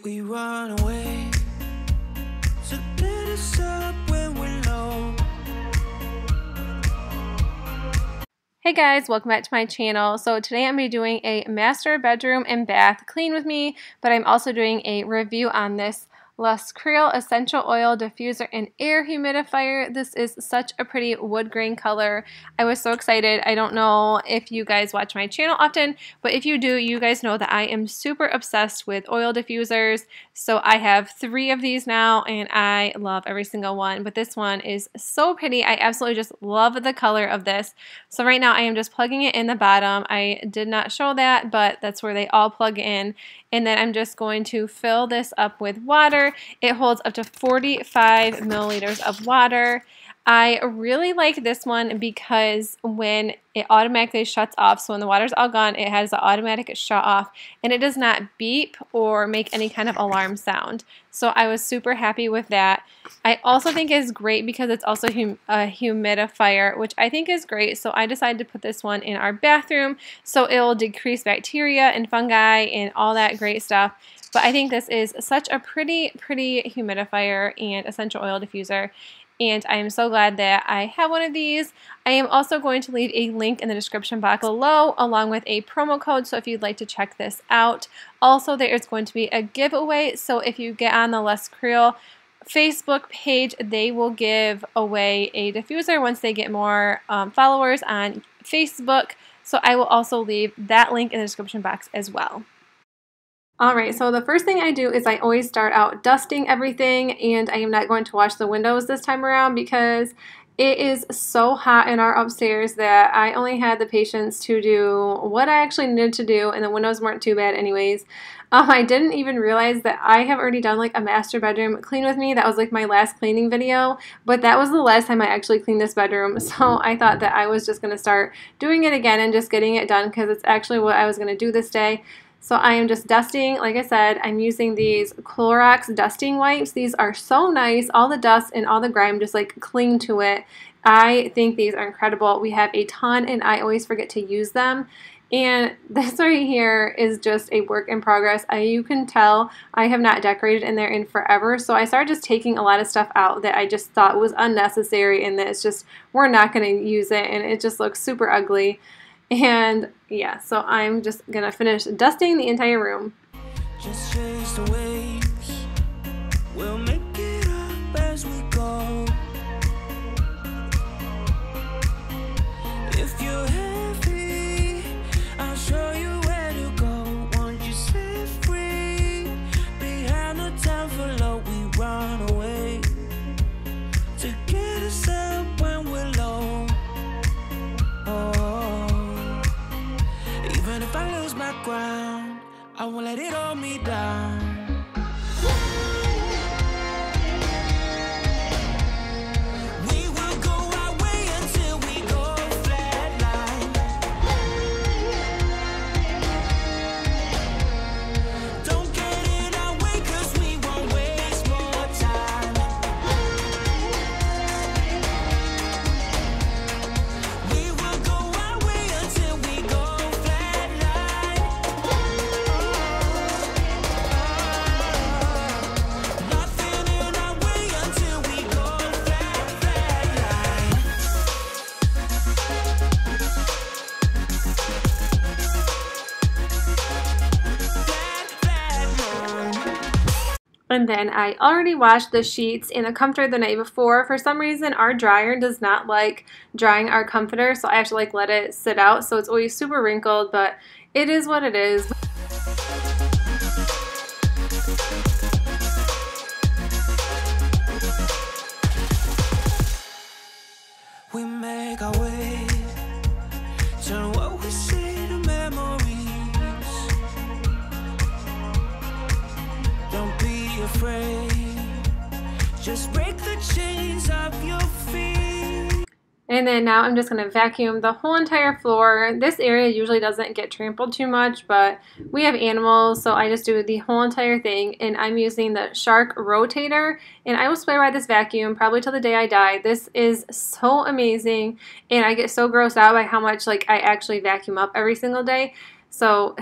We run away to get us up when we're low. Hey guys, welcome back to my channel. So today I'm going to be doing a master bedroom and bath clean with me, but I'm also doing a review on this Luscreal essential oil diffuser and air humidifier. This is such a pretty wood grain color. I was so excited. I don't know if you guys watch my channel often, but if you do, you guys know that I am super obsessed with oil diffusers. So I have 3 of these now and I love every single one, but this one is so pretty. I absolutely just love the color of this. So right now I am just plugging it in the bottom. I did not show that, but that's where they all plug in. And then I'm just going to fill this up with water. It holds up to 45 milliliters of water. I really like this one because when it automatically shuts off, so when the water's all gone, it has an automatic shut off and it does not beep or make any kind of alarm sound. So I was super happy with that. I also think it's great because it's also a humidifier, which I think is great. So I decided to put this one in our bathroom so it will decrease bacteria and fungi and all that great stuff. But I think this is such a pretty humidifier and essential oil diffuser. And I am so glad that I have one of these. I am also going to leave a link in the description box below along with a promo code, so if you'd like to check this out. Also, there is going to be a giveaway, so if you get on the Luscreal Facebook page, they will give away a diffuser once they get more followers on Facebook. So I will also leave that link in the description box as well. Alright, so the first thing I do is I always start out dusting everything, and I am not going to wash the windows this time around because it is so hot in our upstairs that I only had the patience to do what I actually needed to do, and the windows weren't too bad anyways. I didn't even realize that I have already done like a master bedroom clean with me. That was like my last cleaning video, but that was the last time I actually cleaned this bedroom, so I thought that I was just going to start doing it again and just getting it done because it's actually what I was going to do this day. So I am just dusting. Like I said, I'm using these Clorox dusting wipes. These are so nice. All the dust and all the grime just like cling to it. I think these are incredible. We have a ton and I always forget to use them. And this right here is just a work in progress. You can tell I have not decorated in there in forever. So I started just taking a lot of stuff out that I just thought was unnecessary and that it's just, we're not going to use it and it just looks super ugly. And yeah, so I'm just gonna finish dusting the entire room. Just chase the waves. We'll make it up as we go. If you're heavy, I'll show you where to go. Once you set free, behind the town below, we run away to get us up when we're low. Even if I lose my ground, I won't let it hold me down. We will go our way until we go flatline. Don't get in our way, 'cause we won't waste more time. We will go our way until we go. And then I already washed the sheets and the comforter the night before. For some reason, our dryer does not like drying our comforter, so I have to like let it sit out. So it's always super wrinkled, but it is what it is. We make our way, turn what we see to memories. Don't be afraid, just break the chains of your feet. And then now I'm just going to vacuum the whole entire floor. This area usually doesn't get trampled too much, but we have animals, so I just do the whole entire thing. And I'm using the Shark Rotator, and I will spray ride this vacuum probably till the day I die. This is so amazing, and I get so grossed out by how much like I actually vacuum up every single day. So,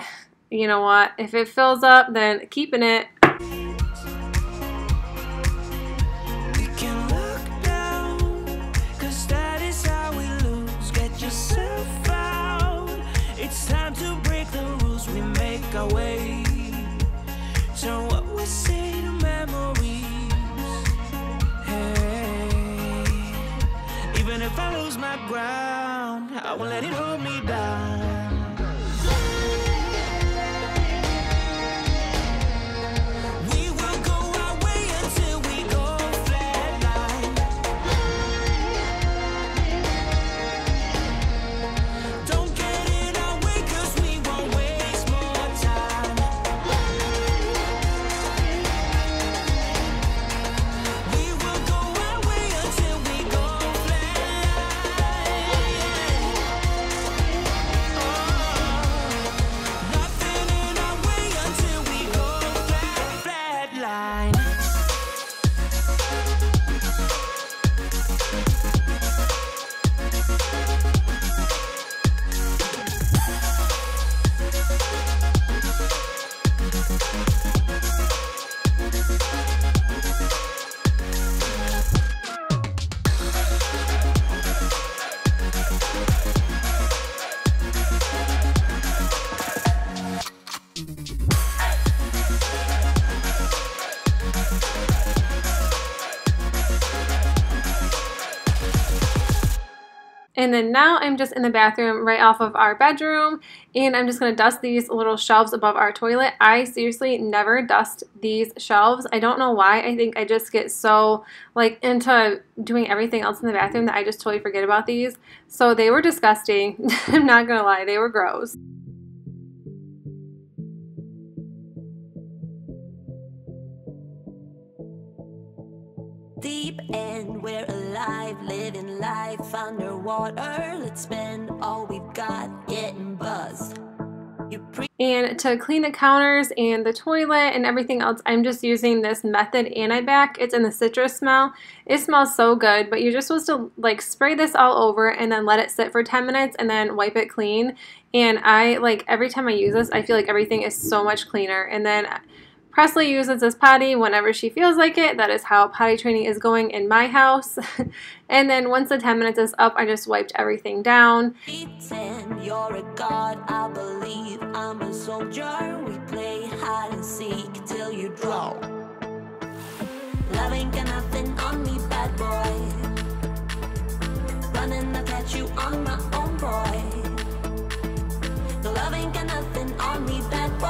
you know what? If it fills up, then keeping it. away. So what we say to memories? Hey, even if I lose my ground, I won't let it hold me down. And then now I'm just in the bathroom right off of our bedroom, and I'm just going to dust these little shelves above our toilet. I seriously never dust these shelves. I don't know why. I think I just get so like into doing everything else in the bathroom that I just totally forget about these. So they were disgusting. I'm not going to lie. They were gross. Deep end, we're alive, living life underwater. Let's spend all we've got getting buzzed. And to clean the counters and the toilet and everything else, I'm just using this Method Anti-Bac. It's in the citrus smell. It smells so good, but you're just supposed to like spray this all over and then let it sit for 10 minutes and then wipe it clean. And I like every time I use this, I feel like everything is so much cleaner. And then Presley uses this potty whenever she feels like it. That is how potty training is going in my house. And then once the 10 minutes is up, I just wiped everything down. Pretend you're a god, I believe I'm a soldier. We play hide and seek till you draw. Love ain't got nothing on me, bad boy. Running, I'll catch you on my own, boy. The love ain't got nothing on me, bad boy.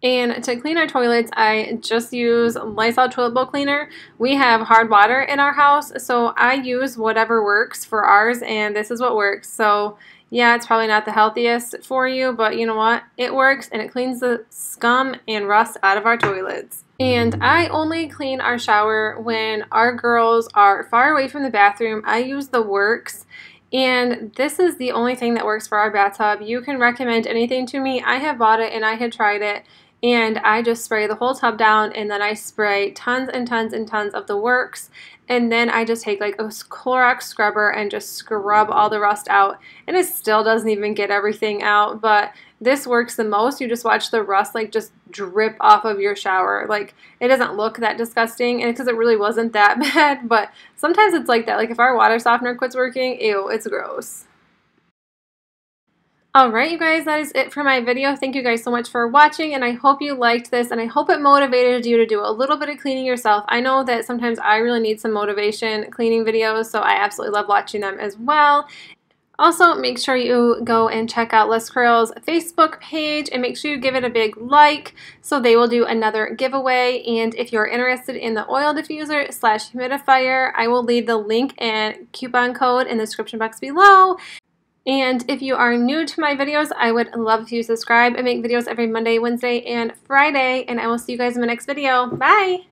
And to clean our toilets, I just use Lysol toilet bowl cleaner. We have hard water in our house, so I use whatever works for ours, and this is what works. So yeah, it's probably not the healthiest for you, but you know what? It works, and it cleans the scum and rust out of our toilets. And I only clean our shower when our girls are far away from the bathroom. I use the Works. And this is the only thing that works for our bathtub. You can recommend anything to me. I have bought it and I had tried it. And I just spray the whole tub down, and then I spray tons and tons and tons of the Works. And then I just take like a Clorox scrubber and just scrub all the rust out. And it still doesn't even get everything out, but this works the most. You just watch the rust like just drip off of your shower. Like it doesn't look that disgusting, and because it really wasn't that bad, but sometimes it's like that. Like if our water softener quits working, ew, it's gross. Alright you guys, that is it for my video. Thank you guys so much for watching, and I hope you liked this, and I hope it motivated you to do a little bit of cleaning yourself. I know that sometimes I really need some motivation cleaning videos, so I absolutely love watching them as well. Also, make sure you go and check out Luscreal's Facebook page, and make sure you give it a big like so they will do another giveaway. And if you're interested in the oil diffuser / humidifier, I will leave the link and coupon code in the description box below. And if you are new to my videos, I would love if you subscribe. I make videos every Monday, Wednesday, and Friday, and I will see you guys in my next video. Bye!